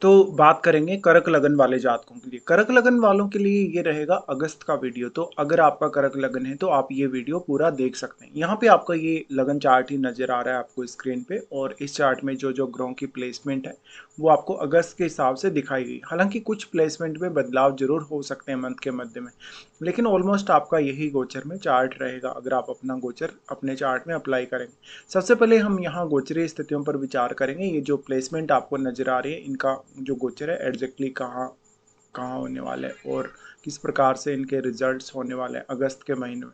तो बात करेंगे कर्क लगन वाले जातकों के लिए। कर्क लगन वालों के लिए ये रहेगा अगस्त का वीडियो। तो अगर आपका कर्क लगन है तो आप ये वीडियो पूरा देख सकते हैं। यहाँ पे आपका ये लगन चार्ट ही नजर आ रहा है आपको स्क्रीन पे, और इस चार्ट में जो जो ग्रहों की प्लेसमेंट है वो आपको अगस्त के हिसाब से दिखाई गई। हालांकि कुछ प्लेसमेंट में बदलाव जरूर हो सकते हैं मंथ के मध्य में, लेकिन ऑलमोस्ट आपका यही गोचर में चार्ट रहेगा अगर आप अपना गोचर अपने चार्ट में अप्लाई करेंगे। सबसे पहले हम यहाँ गोचरीय स्थितियों पर विचार करेंगे। ये जो प्लेसमेंट आपको नजर आ रही है इनका जो गोचर है एग्जैक्टली कहाँ कहाँ होने वाला है और किस प्रकार से इनके रिजल्ट्स होने वाले हैं अगस्त के महीने में।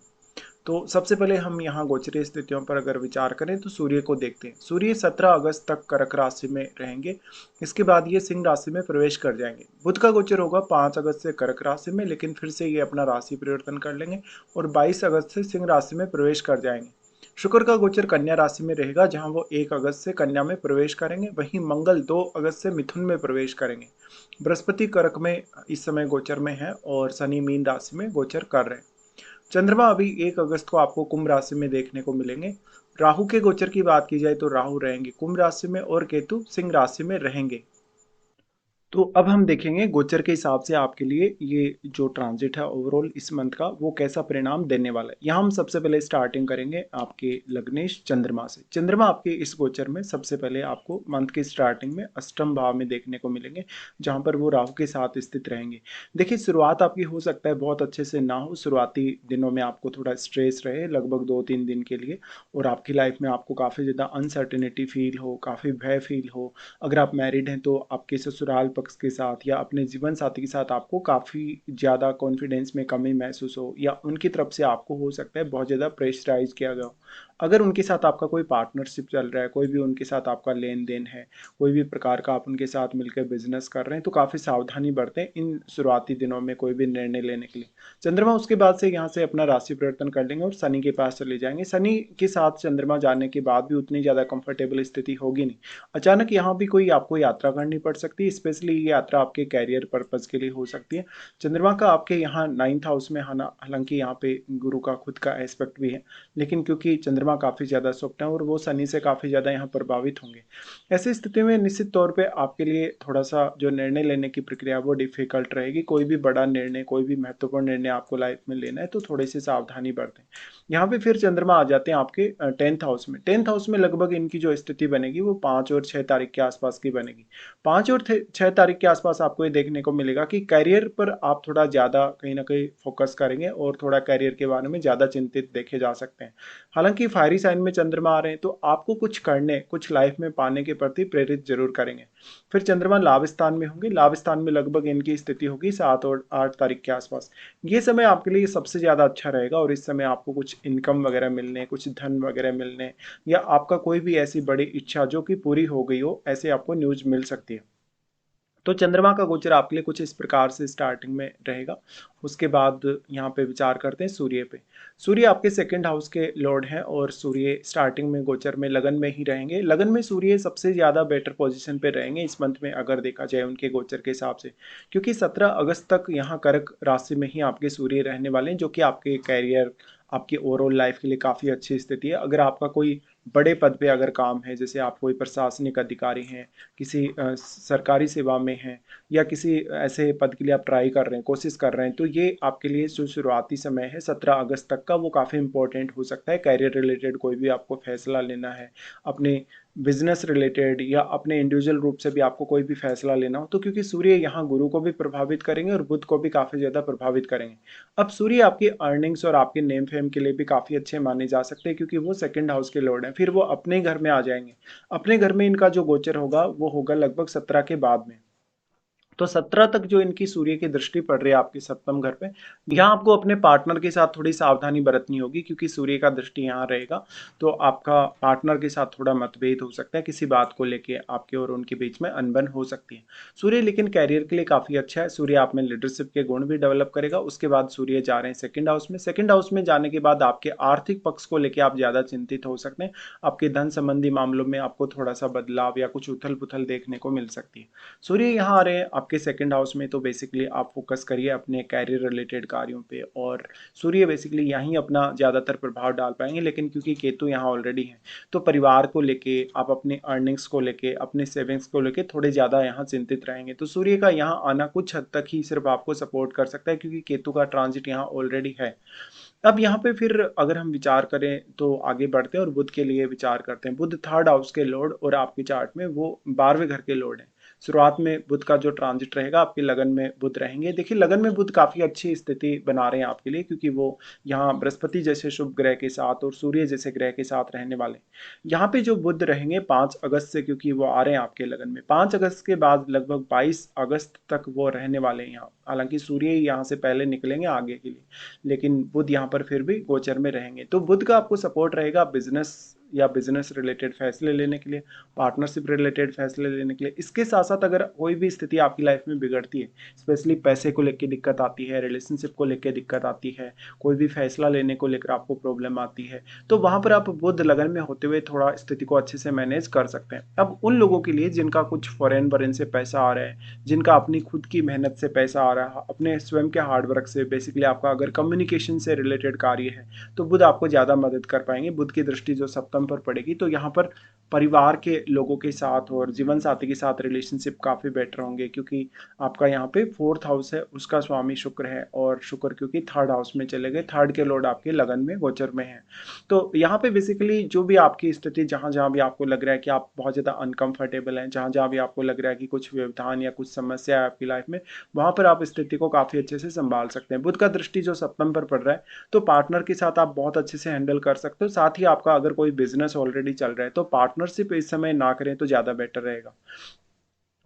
तो सबसे पहले हम यहाँ गोचरीय स्थितियों पर अगर विचार करें तो सूर्य को देखते हैं। सूर्य 17 अगस्त तक कर्क राशि में रहेंगे। इसके बाद ये सिंह राशि में प्रवेश कर जाएंगे। बुध का गोचर होगा 5 अगस्त से कर्क राशि में, लेकिन फिर से ये अपना राशि परिवर्तन कर लेंगे और 22 अगस्त से सिंह राशि में प्रवेश कर जाएंगे। शुक्र का गोचर कन्या राशि में रहेगा, जहां वो 1 अगस्त से कन्या में प्रवेश करेंगे। वहीं मंगल 2 अगस्त से मिथुन में प्रवेश करेंगे। बृहस्पति कर्क में इस समय गोचर में है और शनि मीन राशि में गोचर कर रहे हैं। चंद्रमा अभी 1 अगस्त को आपको कुंभ राशि में देखने को मिलेंगे। राहु के गोचर की बात की जाए तो राहु रहेंगे कुंभ राशि में और केतु सिंह राशि में रहेंगे। तो अब हम देखेंगे गोचर के हिसाब से आपके लिए ये जो ट्रांजिट है ओवरऑल इस मंथ का वो कैसा परिणाम देने वाला है। यहाँ हम सबसे पहले स्टार्टिंग करेंगे आपके लग्नेश चंद्रमा से। चंद्रमा आपके इस गोचर में सबसे पहले आपको मंथ की स्टार्टिंग में अष्टम भाव में देखने को मिलेंगे, जहाँ पर वो राहु के साथ स्थित रहेंगे। देखिए शुरुआत आपकी हो सकता है बहुत अच्छे से ना हो, शुरुआती दिनों में आपको थोड़ा स्ट्रेस रहे लगभग 2-3 दिन के लिए, और आपकी लाइफ में आपको काफ़ी ज़्यादा अनसर्टेनिटी फील हो, काफ़ी भय फील हो। अगर आप मैरिड हैं तो आपके ससुराल पक्ष के साथ या अपने जीवन साथी के साथ आपको काफ़ी ज़्यादा कॉन्फिडेंस में कमी महसूस हो, या उनकी तरफ से आपको हो सकता है बहुत ज़्यादा प्रेशराइज किया गया हो। अगर उनके साथ आपका कोई पार्टनरशिप चल रहा है, कोई भी उनके साथ आपका लेन देन है, कोई भी प्रकार का आप उनके साथ मिलकर बिजनेस कर रहे हैं, तो काफ़ी सावधानी बरतें इन शुरुआती दिनों में कोई भी निर्णय लेने के लिए। चंद्रमा उसके बाद से यहाँ से अपना राशि परिवर्तन कर लेंगे और शनि के पास चले जाएंगे। शनि के साथ चंद्रमा जाने के बाद भी उतनी ज़्यादा कंफर्टेबल स्थिति होगी नहीं। अचानक यहाँ भी कोई आपको यात्रा करनी पड़ सकती है, स्पेशली ये यात्रा आपके कैरियर पर्पज के लिए हो सकती है। चंद्रमा का आपके यहाँ 9th हाउस में आना, हालांकि यहाँ पे गुरु का खुद का एस्पेक्ट भी है, लेकिन क्योंकि चंद्रमा काफ़ी ज़्यादा शुभ है और वो शनि से काफ़ी ज़्यादा यहाँ प्रभावित होंगे, ऐसी स्थिति में निश्चित तौर पे आपके लिए थोड़ा सा जो निर्णय लेने की प्रक्रिया वो डिफिकल्ट रहेगी। कोई भी बड़ा निर्णय, कोई भी महत्वपूर्ण निर्णय आपको लाइफ में लेना है तो थोड़ी सी सावधानी बरतें। यहाँ पे फिर चंद्रमा आ जाते हैं आपके 10th हाउस में। 10th हाउस में लगभग इनकी जो स्थिति बनेगी वो 5 और 6 तारीख के आसपास की बनेगी। 5 और 6 तारीख के आसपास आपको ये देखने को मिलेगा कि करियर पर आप थोड़ा ज़्यादा कहीं ना कहीं फोकस करेंगे और थोड़ा करियर के बारे में ज़्यादा चिंतित देखे जा सकते हैं। हालांकि फायरी साइन में चंद्रमा आ रहे हैं तो आपको कुछ करने, कुछ लाइफ में पाने के प्रति प्रेरित जरूर करेंगे। फिर चंद्रमा लाभ स्थान में होंगे। लाभ स्थान में लगभग इनकी स्थिति होगी 7 और 8 तारीख के आसपास। ये समय आपके लिए सबसे ज़्यादा अच्छा रहेगा और इस समय आपको कुछ इनकम वगैरह मिलने, कुछ धन वगैरह मिलने, या आपका कोई भी ऐसी बड़ी इच्छा जो कि पूरी हो गई हो, ऐसे आपको न्यूज मिल सकती है। तो चंद्रमा का गोचर आपके लिए कुछ इस प्रकार से स्टार्टिंग में रहेगा। उसके बाद यहाँ पे विचार करते हैं सूर्य पे। सूर्य आपके सेकंड हाउस के लॉर्ड हैं और सूर्य स्टार्टिंग में गोचर में लगन में ही रहेंगे। लगन में सूर्य सबसे ज़्यादा बेटर पोजीशन पे रहेंगे इस मंथ में अगर देखा जाए उनके गोचर के हिसाब से, क्योंकि 17 अगस्त तक यहाँ कर्क राशि में ही आपके सूर्य रहने वाले हैं, जो कि आपके कैरियर, आपकी ओवरऑल लाइफ के लिए काफ़ी अच्छी स्थिति है। अगर आपका कोई बड़े पद पे अगर काम है, जैसे आप कोई प्रशासनिक अधिकारी हैं, किसी सरकारी सेवा में हैं, या किसी ऐसे पद के लिए आप ट्राई कर रहे हैं, कोशिश कर रहे हैं, तो ये आपके लिए जो शुरुआती समय है 17 अगस्त तक का वो काफ़ी इंपॉर्टेंट हो सकता है। कैरियर रिलेटेड कोई भी आपको फैसला लेना है, अपने बिजनेस रिलेटेड या अपने इंडिविजुअल रूप से भी आपको कोई भी फैसला लेना हो, तो क्योंकि सूर्य यहाँ गुरु को भी प्रभावित करेंगे और बुध को भी काफ़ी ज़्यादा प्रभावित करेंगे। अब सूर्य आपकी अर्निंग्स और आपके नेम फेम के लिए भी काफ़ी अच्छे माने जा सकते हैं, क्योंकि वो सेकंड हाउस के लॉर्ड हैं। फिर वो अपने घर में आ जाएंगे। अपने घर में इनका जो गोचर होगा वो होगा लगभग 17 के बाद में। तो 17 तक जो इनकी सूर्य की दृष्टि पड़ रही है आपके सप्तम घर पे, यहाँ आपको अपने पार्टनर के साथ थोड़ी सावधानी बरतनी होगी, क्योंकि सूर्य का दृष्टि यहाँ रहेगा। तो आपका पार्टनर के साथ थोड़ा मतभेद हो सकता है, किसी बात को लेके आपके और उनके बीच में अनबन हो सकती है। सूर्य लेकिन कैरियर के लिए काफी अच्छा है। सूर्य आप में लीडरशिप के गुण भी डेवलप करेगा। उसके बाद सूर्य जा रहे हैं सेकंड हाउस में। सेकंड हाउस में जाने के बाद आपके आर्थिक पक्ष को लेकर आप ज्यादा चिंतित हो सकते हैं। आपके धन संबंधी मामलों में आपको थोड़ा सा बदलाव या कुछ उथल पुथल देखने को मिल सकती है। सूर्य यहाँ आ रहे हैं आपके सेकंड हाउस में तो बेसिकली आप फोकस करिए अपने कैरियर रिलेटेड कार्यों पे, और सूर्य बेसिकली यहीं अपना ज़्यादातर प्रभाव डाल पाएंगे। लेकिन क्योंकि केतु यहाँ ऑलरेडी है, तो परिवार को लेके, आप अपने अर्निंग्स को लेके, अपने सेविंग्स को लेके थोड़े ज़्यादा यहाँ चिंतित रहेंगे। तो सूर्य का यहाँ आना कुछ हद तक ही सिर्फ आपको सपोर्ट कर सकता है, क्योंकि केतु का ट्रांजिट यहाँ ऑलरेडी है। अब यहाँ पे फिर अगर हम विचार करें तो आगे बढ़ते हैं और बुध के लिए विचार करते हैं। बुध थर्ड हाउस के लॉर्ड और आपके चार्ट में वो 12वें घर के लॉर्ड हैं। शुरुआत में बुध का जो ट्रांजिट रहेगा, आपके लगन में बुध रहेंगे। देखिए लगन में बुध काफी अच्छी स्थिति बना रहे हैं आपके लिए, क्योंकि वो यहाँ बृहस्पति जैसे शुभ ग्रह के साथ और सूर्य जैसे ग्रह के साथ रहने वाले। यहाँ पे जो बुध रहेंगे 5 अगस्त से, क्योंकि वो आ रहे हैं आपके लगन में, 5 अगस्त के बाद लगभग 22 अगस्त तक वो रहने वाले हैं यहाँ। हालांकि सूर्य यहाँ से पहले निकलेंगे आगे के लिए, लेकिन बुध यहाँ पर फिर भी गोचर में रहेंगे। तो बुध का आपको सपोर्ट रहेगा बिजनेस या बिजनेस रिलेटेड फैसले लेने के लिए, पार्टनरशिप रिलेटेड फैसले लेने के लिए। इसके साथ साथ अगर कोई भी स्थिति आपकी लाइफ में बिगड़ती है, स्पेशली पैसे को लेकर दिक्कत आती है, रिलेशनशिप को लेकर दिक्कत आती है, कोई भी फैसला लेने को लेकर आपको प्रॉब्लम आती है, तो वहां पर आप बुध लगन में होते हुए थोड़ा स्थिति को अच्छे से मैनेज कर सकते हैं। अब उन लोगों के लिए जिनका कुछ फॉरेन वरेन से पैसा आ रहा है, जिनका अपनी खुद की मेहनत से पैसा आ रहा है, अपने स्वयं के हार्डवर्क से, बेसिकली आपका अगर कम्युनिकेशन से रिलेटेड कार्य है, तो बुध आपको ज़्यादा मदद कर पाएंगे। बुध की दृष्टि जो सप्तम पर पड़ेगी, तो यहाँ पर परिवार के लोगों के साथ और जीवन साथी के साथ रिलेशनशिप काफ़ी बेटर होंगे, क्योंकि आपका यहाँ पे फोर्थ हाउस है, उसका स्वामी शुक्र है, और शुक्र क्योंकि थर्ड हाउस में चले गए, थर्ड के लॉर्ड आपके लगन में गोचर में है। तो यहाँ पे बेसिकली जो भी आपकी स्थिति, जहाँ जहाँ भी आपको लग रहा है कि आप बहुत ज़्यादा अनकंफर्टेबल हैं, जहाँ जहाँ भी आपको लग रहा है कि कुछ व्यवधान या कुछ समस्या है आपकी लाइफ में, वहाँ पर आप स्थिति को काफ़ी अच्छे से संभाल सकते हैं। बुध का दृष्टि जो सप्तम पर पड़ रहा है, तो पार्टनर के साथ आप बहुत अच्छे से हैंडल कर सकते हो। साथ ही आपका अगर कोई बिजनेस ऑलरेडी चल रहा है, तो पार्टनरशिप इस समय ना करें तो ज़्यादा बेटर रहेगा।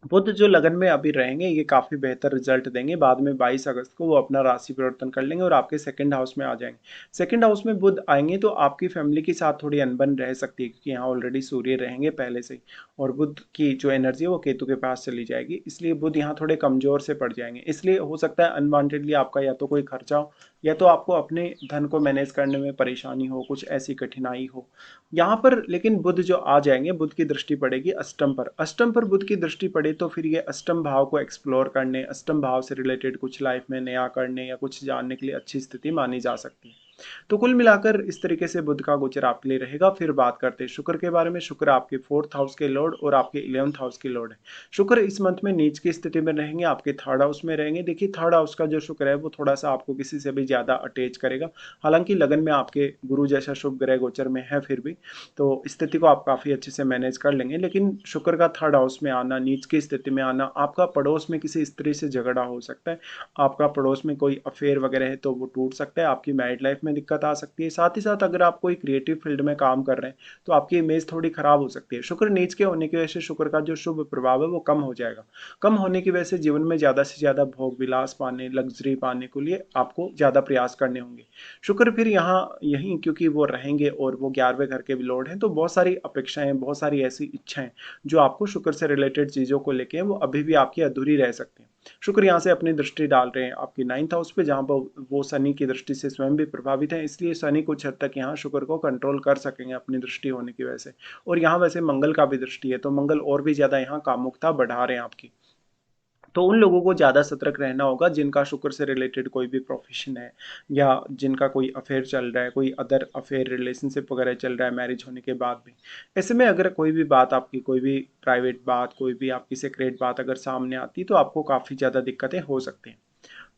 बुध जो लगन में अभी रहेंगे, ये काफ़ी बेहतर रिजल्ट देंगे। बाद में 22 अगस्त को वो अपना राशि परिवर्तन कर लेंगे और आपके सेकंड हाउस में आ जाएंगे। सेकंड हाउस में बुध आएंगे तो आपकी फैमिली के साथ थोड़ी अनबन रह सकती है, क्योंकि यहाँ ऑलरेडी सूर्य रहेंगे पहले से ही, और बुध की जो एनर्जी है वो केतु के पास चली जाएगी, इसलिए बुध यहाँ थोड़े कमजोर से पड़ जाएंगे। इसलिए हो सकता है अनवांटेडली आपका या तो कोई खर्चा हो, या तो आपको अपने धन को मैनेज करने में परेशानी हो, कुछ ऐसी कठिनाई हो यहाँ पर। लेकिन बुध जो आ जाएंगे, बुध की दृष्टि पड़ेगी अष्टम पर। अष्टम पर बुध की दृष्टि पड़े तो फिर ये अष्टम भाव को एक्सप्लोर करने, अष्टम भाव से रिलेटेड कुछ लाइफ में नया करने या कुछ जानने के लिए अच्छी स्थिति मानी जा सकती है। तो कुल मिलाकर इस तरीके से बुध का गोचर आपके लिए रहेगा। फिर बात करते हैं शुक्र के बारे में। शुक्र आपके फोर्थ हाउस के लॉर्ड और आपके 11th हाउस के लॉर्ड है। शुक्र इस मंथ में नीच की स्थिति में रहेंगे, आपके थर्ड हाउस में रहेंगे। देखिए थर्ड हाउस का जो शुक्र है वो थोड़ा सा आपको किसी से भी ज्यादा अटैच करेगा। हालांकि लगन में आपके गुरु जैसा शुभ ग्रह गोचर में है, फिर भी तो स्थिति को आप काफी अच्छे से मैनेज कर लेंगे। लेकिन शुक्र का थर्ड हाउस में आना, नीच की स्थिति में आना, आपका पड़ोस में किसी स्त्री से झगड़ा हो सकता है, आपका पड़ोस में कोई अफेयर वगैरह है तो वो टूट सकता है, आपकी मैरिड लाइफ में दिक्कत आ सकती है। साथ ही साथ अगर आप कोई क्रिएटिव फील्ड में काम कर रहे हैं तो आपकी इमेज थोड़ी खराब हो सकती है। शुक्र नीच के होने की वजह से शुक्र का जो शुभ प्रभाव है वो कम हो जाएगा। कम होने की वजह से जीवन में ज्यादा से ज्यादा भोग विलास पाने, लग्जरी पाने के लिए आपको ज्यादा प्रयास करने होंगे। शुक्र फिर यहाँ यहीं क्योंकि वो रहेंगे और वो 11वें घर के भी लॉर्ड हैं, तो बहुत सारी अपेक्षाएं, बहुत सारी ऐसी इच्छाएं जो आपको शुक्र से रिलेटेड चीजों को लेके वो अभी भी आपकी अधूरी रह सकती हैं। शुक्र यहाँ से अपनी दृष्टि डाल रहे हैं आपकी 9th हाउस पे, जहाँ पर वो शनि की दृष्टि से स्वयं भी प्रभावित है, इसलिए शनि कुछ हद तक यहाँ शुक्र को कंट्रोल कर सकेंगे अपनी दृष्टि होने की वजह से। और यहाँ वैसे मंगल का भी दृष्टि है, तो मंगल और भी ज्यादा यहाँ कामुकता बढ़ा रहे हैं आपकी। तो उन लोगों को ज़्यादा सतर्क रहना होगा जिनका शुक्र से रिलेटेड कोई भी प्रोफेशन है, या जिनका कोई अफेयर चल रहा है, कोई अदर अफेयर रिलेशनशिप वगैरह चल रहा है मैरिज होने के बाद भी। ऐसे में अगर कोई भी बात आपकी, कोई भी प्राइवेट बात, कोई भी आपकी सीक्रेट बात अगर सामने आती तो आपको काफ़ी ज़्यादा दिक्कतें हो सकती हैं।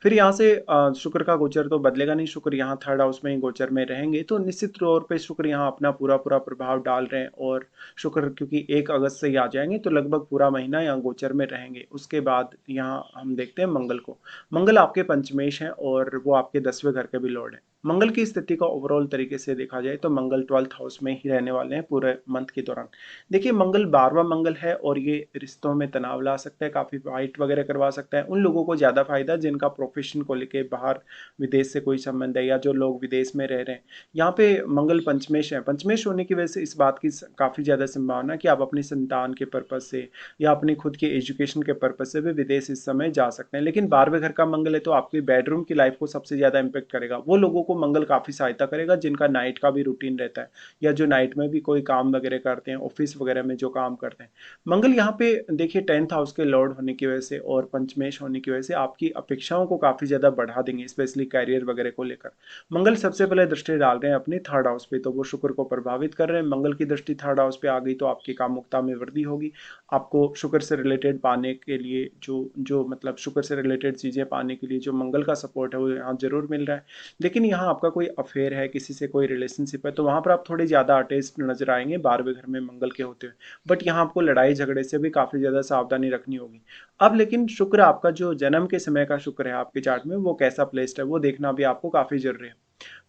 फिर यहाँ से शुक्र का गोचर तो बदलेगा नहीं, शुक्र यहाँ थर्ड हाउस में ही गोचर में रहेंगे, तो निश्चित तौर पे शुक्र यहाँ अपना पूरा पूरा प्रभाव डाल रहे हैं। और शुक्र क्योंकि 1 अगस्त से ही आ जाएंगे तो लगभग पूरा महीना यहाँ गोचर में रहेंगे। उसके बाद यहाँ हम देखते हैं मंगल को। मंगल आपके पंचमेश हैं और वो आपके 10वें घर के भी लॉर्ड हैं। मंगल की स्थिति का ओवरऑल तरीके से देखा जाए तो मंगल 12th हाउस में ही रहने वाले हैं पूरे मंथ के दौरान। देखिए मंगल 12वां मंगल है और ये रिश्तों में तनाव ला सकता है, काफी फाइट वगैरह करवा सकता है। उन लोगों को ज्यादा फायदा जिनका प्रोफेशन को लेके बाहर विदेश से कोई संबंध है, या जो लोग विदेश में रह रहे हैं। यहाँ पे मंगल पंचमेश है, पंचमेश होने की वजह से इस बात की काफी ज्यादा संभावना कि आप अपनी संतान के पर्पज से या अपनी खुद के एजुकेशन के पर्पज से भी विदेश इस समय जा सकते हैं। लेकिन 12वें घर का मंगल है तो आपकी बेडरूम की लाइफ को सबसे ज्यादा इम्पेक्ट करेगा। वो लोगों को मंगल काफ़ी सहायता करेगा, जिनका नाइट का भी रूटीन रहता है या जो नाइट में भी कोई काम वगैरह करते हैं, ऑफिस वगैरह में जो काम करते हैं। मंगल यहाँ पे देखिए 10th हाउस के लॉर्ड होने की वजह से और पंचमेश होने की वजह से आपकी अपेक्षाओं को काफ़ी ज़्यादा बढ़ा देंगे, स्पेशली कैरियर वगैरह को लेकर। मंगल सबसे पहले दृष्टि डाल रहे हैं अपने 3rd हाउस पे, तो वो शुक्र को प्रभावित कर रहे हैं। मंगल की दृष्टि 3rd हाउस पे आ गई तो आपकी कामुकता में वृद्धि होगी। आपको शुक्र से रिलेटेड पाने के लिए जो जो मतलब शुक्र से रिलेटेड चीज़ें पाने के लिए जो मंगल का सपोर्ट है वो यहाँ जरूर मिल रहा है। लेकिन यहाँ आपका कोई अफेयर है, किसी से कोई रिलेशनशिप है, तो वहाँ पर आप थोड़े ज़्यादा अटैच्ड नजर आएंगे 12वें घर में मंगल के होते हुए। बट यहाँ आपको लड़ाई झगड़े से भी काफ़ी ज़्यादा सावधानी रखनी होगी। अब लेकिन शुक्र आपका जो जन्म के समय का शुक्र है आपके चार्ट में वो कैसा प्लेस्ड है वो देखना भी आपको काफ़ी जरूरी है।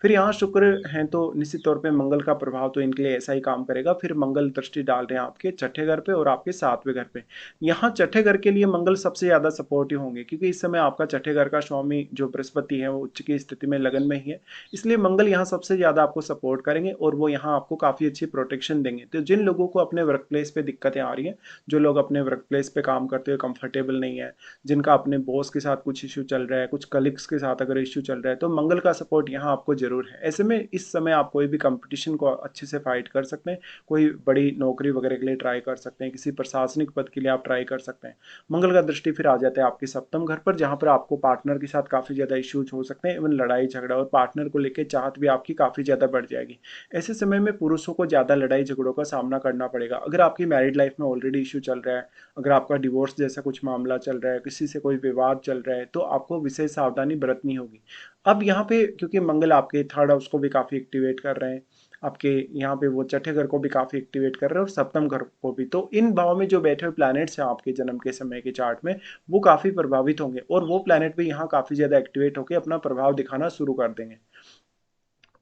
फिर यहाँ शुक्र हैं तो निश्चित तौर पे मंगल का प्रभाव तो इनके लिए ऐसा ही काम करेगा। फिर मंगल दृष्टि डाल रहे हैं आपके 6ठे घर पे और आपके 7वें घर पे। यहाँ 6ठे घर के लिए मंगल सबसे ज़्यादा सपोर्टिव होंगे, क्योंकि इस समय आपका 6ठे घर का स्वामी जो बृहस्पति है वो उच्च की स्थिति में लगन में ही है। इसलिए मंगल यहाँ सबसे ज़्यादा आपको सपोर्ट करेंगे और वो यहाँ आपको काफ़ी अच्छी प्रोटेक्शन देंगे। तो जिन लोगों को अपने वर्क प्लेस पे दिक्कतें आ रही हैं, जो लोग अपने वर्क प्लेस पे काम करते हुए कंफर्टेबल नहीं है, जिनका अपने बॉस के साथ कुछ इश्यू चल रहा है, कुछ कलीग्स के साथ अगर इश्यू चल रहा है, तो मंगल का सपोर्ट यहाँ आपको जरूर है। ऐसे में इस समय आप कोई भी कंपटीशन को अच्छे से फाइट कर सकते हैं, कोई बड़ी नौकरी वगैरह के लिए ट्राई कर सकते हैं, किसी प्रशासनिक पद के लिए आप ट्राई कर सकते हैं। मंगल का दृष्टि फिर आ जाता है आपके 7वें घर पर, जहां पर आपको पार्टनर के साथ काफी ज्यादा इश्यूज हो सकते हैं, इवन लड़ाई झगड़ा और पार्टनर को लेकर चाहत भी आपकी काफी ज्यादा बढ़ जाएगी। ऐसे समय में पुरुषों को ज्यादा लड़ाई झगड़ों का सामना करना पड़ेगा। अगर आपकी मैरिड लाइफ में ऑलरेडी इश्यू चल रहा है, अगर आपका डिवोर्स जैसा कुछ मामला चल रहा है, किसी से कोई विवाद चल रहा है, तो आपको विशेष सावधानी बरतनी होगी। अब यहाँ पे क्योंकि मंगल आपके 3rd हाउस को भी काफी एक्टिवेट कर रहे हैं, आपके यहाँ पे वो 6ठे घर को भी काफी एक्टिवेट कर रहे हैं और 7वें घर को भी, तो इन भाव में जो बैठे हुए प्लैनेट्स हैं आपके जन्म के समय के चार्ट में वो काफी प्रभावित होंगे और वो प्लैनेट भी यहाँ काफी ज्यादा एक्टिवेट होकर अपना प्रभाव दिखाना शुरू कर देंगे।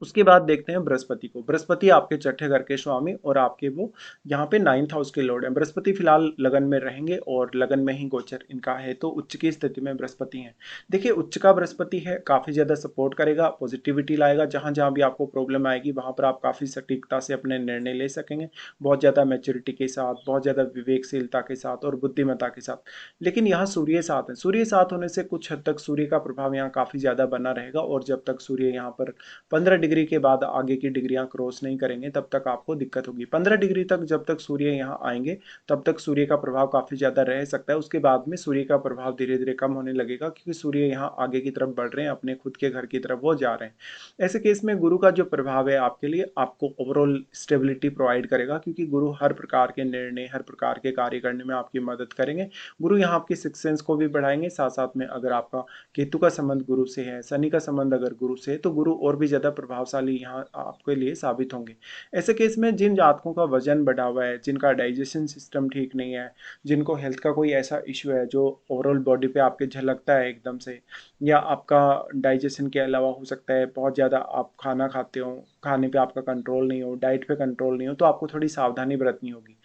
उसके बाद देखते हैं बृहस्पति को। बृहस्पति आपके 6ठे घर के स्वामी और आपके वो यहाँ पे 9th हाउस के लॉर्ड हैं। बृहस्पति फिलहाल लगन में रहेंगे और लगन में ही गोचर इनका है, तो उच्च की स्थिति में बृहस्पति हैं। देखिए उच्च का बृहस्पति है, काफी ज्यादा सपोर्ट करेगा, पॉजिटिविटी लाएगा। जहां जहां भी आपको प्रॉब्लम आएगी वहां पर आप काफी सटीकता से अपने निर्णय ले सकेंगे, बहुत ज्यादा मैच्योरिटी के साथ, बहुत ज्यादा विवेकशीलता के साथ और बुद्धिमत्ता के साथ। लेकिन यहाँ सूर्य साथ है, सूर्य साथ होने से कुछ हद तक सूर्य का प्रभाव यहाँ काफी ज्यादा बना रहेगा और जब तक सूर्य यहाँ पर 15 डिग्री के बाद आगे की डिग्रियां क्रॉस नहीं करेंगे तब तक आपको दिक्कत होगी। 15 डिग्री तक जब तक सूर्य यहाँ आएंगे तब तक सूर्य का प्रभाव काफी ज्यादा रह सकता है। उसके बाद में सूर्य का प्रभाव धीरे धीरे कम होने लगेगा, क्योंकि सूर्य यहाँ आगे की तरफ बढ़ रहे हैं, अपने खुद के घर की तरफ वो जा रहे हैं। ऐसे केस में गुरु का जो प्रभाव है आपके लिए आपको ओवरऑल स्टेबिलिटी प्रोवाइड करेगा, क्योंकि गुरु हर प्रकार के निर्णय, हर प्रकार के कार्य करने में आपकी मदद करेंगे। गुरु यहाँ आपकी सिक्स सेंस को भी बढ़ाएंगे। साथ साथ में अगर आपका केतु का संबंध गुरु से है, शनि का संबंध अगर गुरु से है, तो गुरु और भी ज्यादा प्रभावशाली यहाँ आपके लिए साबित होंगे। ऐसे केस में जिन जातकों का वजन बढ़ा हुआ है, जिनका डाइजेशन सिस्टम ठीक नहीं है, जिनको हेल्थ का कोई ऐसा इश्यू है जो ओवरऑल बॉडी पे आपके झलकता है एकदम से, या आपका डाइजेशन के अलावा हो सकता है बहुत ज़्यादा आप खाना खाते हो, खाने पे आपका कंट्रोल नहीं हो, डाइट पे कंट्रोल नहीं हो, तो आपको थोड़ी सावधानी बरतनी होगी।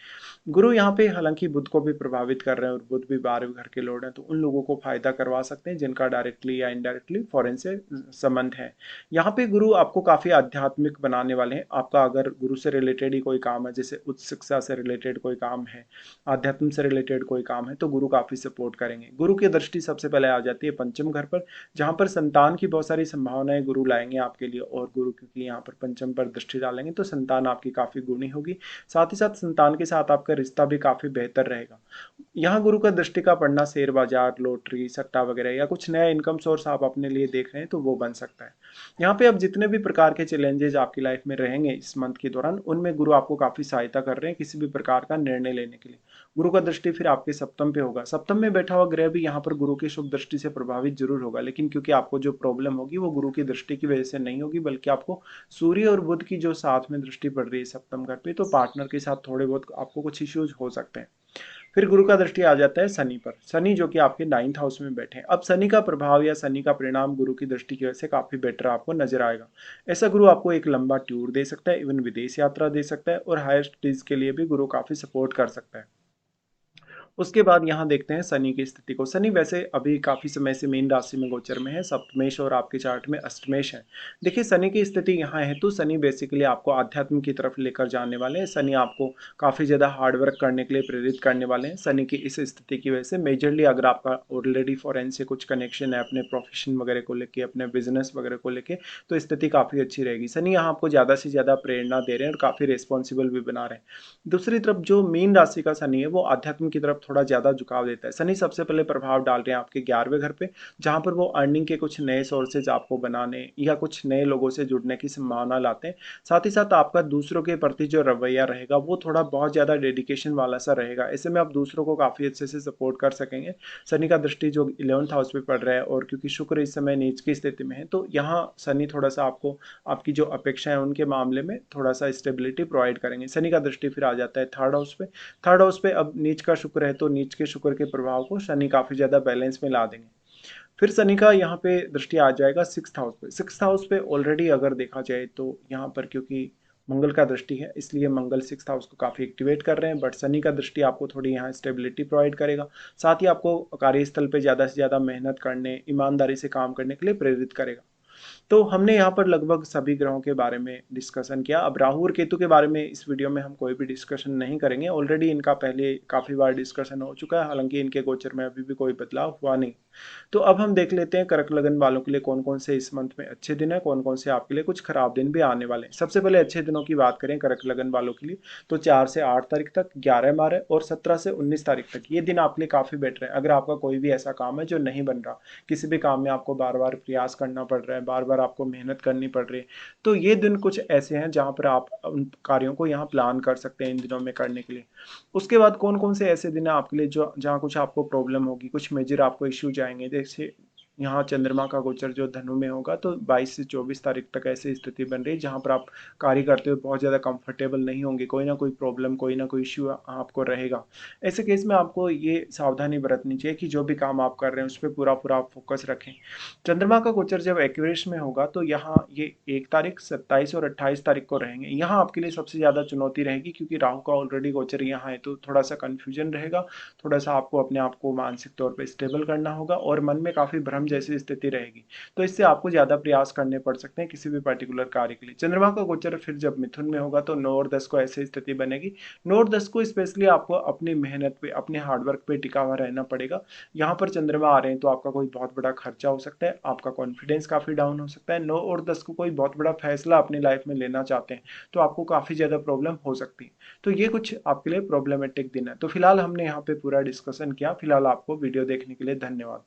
गुरु यहाँ पे हालांकि बुध को भी प्रभावित कर रहे हैं और बुध भी 12वें घर के लॉर्ड हैं, तो उन लोगों को फायदा करवा सकते हैं जिनका डायरेक्टली या इनडायरेक्टली फॉरेन से संबंध है। यहाँ पे गुरु आपको काफी आध्यात्मिक बनाने वाले हैं। आपका अगर गुरु से रिलेटेड ही कोई काम है, जैसे उच्च शिक्षा से रिलेटेड कोई काम है, आध्यात्म से रिलेटेड कोई काम है, तो गुरु काफी सपोर्ट करेंगे। गुरु की दृष्टि सबसे पहले आ जाती है 5वें घर पर, जहां पर संतान की बहुत सारी संभावनाएं गुरु लाएंगे आपके लिए। और गुरु क्योंकि यहाँ पर 5म पर दृष्टि डालेंगे तो संतान आपकी काफी गुणी होगी। साथ ही साथ संतान के साथ आपका रिश्ता भी काफी बेहतर रहेगा। यहाँ गुरु का दृष्टि का पढ़ना शेयर बाजार, लॉटरी, सट्टा वगैरह या कुछ नया इनकम सोर्स आप अपने लिए देख रहे हैं तो वो बन सकता है। यहाँ पे अब जितने भी प्रकार के चैलेंजेस आपकी लाइफ में रहेंगे इस मंथ के दौरान, उनमें गुरु आपको काफी सहायता कर रहे हैं किसी भी प्रकार का निर्णय लेने के लिए। गुरु का दृष्टि फिर आपके 7म पे होगा। 7म में बैठा हुआ ग्रह भी यहाँ पर गुरु की शुभ दृष्टि से प्रभावित जरूर होगा, लेकिन क्योंकि आपको जो प्रॉब्लम होगी वो गुरु की दृष्टि की वजह से नहीं होगी, बल्कि आपको सूर्य और बुध की जो साथ में दृष्टि पड़ रही है 7म घर पे, तो पार्टनर के साथ थोड़े बहुत आपको कुछ इश्यूज हो सकते हैं। फिर गुरु का दृष्टि आ जाता है शनि पर। शनि जो कि आपके 9th हाउस में बैठे हैं। अब शनि का प्रभाव या शनि का परिणाम गुरु की दृष्टि की वजह से काफी बेटर आपको नजर आएगा। ऐसा गुरु आपको एक लंबा टूर दे सकता है, इवन विदेश यात्रा दे सकता है और हायर स्टडीज के लिए भी गुरु काफी सपोर्ट कर सकता है। उसके बाद यहाँ देखते हैं शनि की स्थिति को। शनि वैसे अभी काफ़ी समय से मीन राशि में गोचर में है, सप्तमेश और आपके चार्ट में अष्टमेश है। देखिए शनि की स्थिति यहाँ है तो शनि बेसिकली आपको आध्यात्म की तरफ लेकर जाने वाले हैं। शनि आपको काफ़ी ज़्यादा हार्ड वर्क करने के लिए प्रेरित करने वाले हैं। शनि की इस स्थिति की वजह से मेजरली अगर आपका ऑलरेडी फॉरेन से कुछ कनेक्शन है अपने प्रोफेशन वगैरह को लेके, अपने बिजनेस वगैरह को लेके, तो स्थिति काफ़ी अच्छी रहेगी। शनि यहाँ आपको ज़्यादा से ज़्यादा प्रेरणा दे रहे हैं और काफ़ी रिस्पॉन्सिबल भी बना रहे हैं। दूसरी तरफ जो मीन राशि का शनि है वो आध्यात्म की तरफ थोड़ा ज़्यादा झुकाव देता है। शनि सबसे पहले प्रभाव डाल रहे हैं आपके 11वें घर पे, जहाँ पर वो अर्निंग के कुछ नए सोर्सेज आपको बनाने या कुछ नए लोगों से जुड़ने की संभावना लाते हैं। साथ ही साथ आपका दूसरों के प्रति जो रवैया रहेगा वो थोड़ा बहुत ज़्यादा डेडिकेशन वाला सा रहेगा। ऐसे में आप दूसरों को काफ़ी अच्छे से सपोर्ट कर सकेंगे। शनि का दृष्टि जो 11th हाउस पे पड़ रहा है और क्योंकि शुक्र इस समय नीच की स्थिति में है तो यहाँ शनि थोड़ा सा आपको आपकी जो अपेक्षा है उनके मामले में थोड़ा सा स्टेबिलिटी प्रोवाइड करेंगे। शनि का दृष्टि फिर आ जाता है थर्ड हाउस पे। थर्ड हाउस पे अब नीच का शुक्र है तो नीच के शुक्र के प्रभाव को शनि काफ़ी ज़्यादा बैलेंस में ला देंगे। फिर शनि का यहाँ पे दृष्टि आ जाएगा सिक्स्थ हाउस पे। सिक्स्थ हाउस पे ऑलरेडी अगर देखा जाए तो यहाँ पर क्योंकि मंगल का दृष्टि है इसलिए मंगल सिक्स्थ हाउस को काफ़ी एक्टिवेट कर रहे हैं, बट शनि का दृष्टि आपको थोड़ी यहाँ स्टेबिलिटी प्रोवाइड करेगा। साथ ही आपको कार्यस्थल पे ज़्यादा से ज़्यादा मेहनत करने, ईमानदारी से काम करने के लिए प्रेरित करेगा। तो हमने यहाँ पर लगभग सभी ग्रहों के बारे में डिस्कशन किया। अब राहु और केतु के बारे में इस वीडियो में हम कोई भी डिस्कशन नहीं करेंगे। ऑलरेडी इनका पहले काफ़ी बार डिस्कशन हो चुका है, हालांकि इनके गोचर में अभी भी कोई बदलाव हुआ नहीं। तो अब हम देख लेते हैं कर्क लगन वालों के लिए कौन कौन से इस मंथ में अच्छे दिन है, कौन कौन से आपके लिए कुछ खराब दिन भी आने वाले हैं। सबसे पहले अच्छे दिनों की बात करें कर्क लगन वालों के लिए तो 4 से 8 तारीख तक, 11 12 और 17 से 19 तारीख तक ये दिन आपके लिए काफ़ी बेटर है। अगर आपका कोई भी ऐसा काम है जो नहीं बन रहा, किसी भी काम में आपको बार बार प्रयास करना पड़ रहा है, बार बार आपको मेहनत करनी पड़ रही है, तो ये दिन कुछ ऐसे हैं जहाँ पर आप उन कार्यों को यहाँ प्लान कर सकते हैं इन दिनों में करने के लिए। उसके बाद कौन कौन से ऐसे दिन हैं आपके लिए जो जहाँ कुछ आपको प्रॉब्लम होगी, कुछ मेजर आपको इश्यूज आएंगे। जैसे यहाँ चंद्रमा का गोचर जो धनु में होगा तो 22 से 24 तारीख तक ऐसी स्थिति बन रही है जहाँ पर आप कार्य करते हुए बहुत ज़्यादा कंफर्टेबल नहीं होंगे, कोई ना कोई प्रॉब्लम, कोई ना कोई इश्यू आपको रहेगा। ऐसे केस में आपको ये सावधानी बरतनी चाहिए कि जो भी काम आप कर रहे हैं उस पर पूरा पूरा आप फोकस रखें। चंद्रमा का गोचर जब एक्वेरियस में होगा तो यहाँ ये 1 तारीख, 27 और 28 तारीख को रहेंगे। यहाँ आपके लिए सबसे ज़्यादा चुनौती रहेगी क्योंकि राहु का ऑलरेडी गोचर यहाँ है तो थोड़ा सा कन्फ्यूजन रहेगा। थोड़ा सा आपको अपने आप को मानसिक तौर पे स्टेबल करना होगा और मन में काफ़ी भ्रम जैसी स्थिति रहेगी। तो इससे आपको ज़्यादा प्रयास करने पड़ सकते हैं किसी भी पर्टिकुलर कार्य के लिए। चंद्रमा का गोचर फिर जब मिथुन में होगा तो 9 और 10 को ऐसी स्थिति बनेगी। 9 और 10 को स्पेशली आपको अपनी मेहनत पे, अपने हार्डवर्क पे टिका हुआ रहना पड़ेगा। यहाँ पर चंद्रमा आ रहे हैं तो आपका कोई बहुत बड़ा खर्चा हो सकता है, आपका कॉन्फिडेंस काफ़ी डाउन हो सकता है। 9 और 10 को कोई बहुत बड़ा फैसला अपनी लाइफ में लेना चाहते हैं तो आपको काफ़ी ज़्यादा प्रॉब्लम हो सकती है। तो ये कुछ आपके लिए प्रॉब्लमेटिक दिन है। तो फिलहाल हमने यहाँ पे पूरा डिस्कशन किया। फिलहाल आपको वीडियो देखने के लिए धन्यवाद।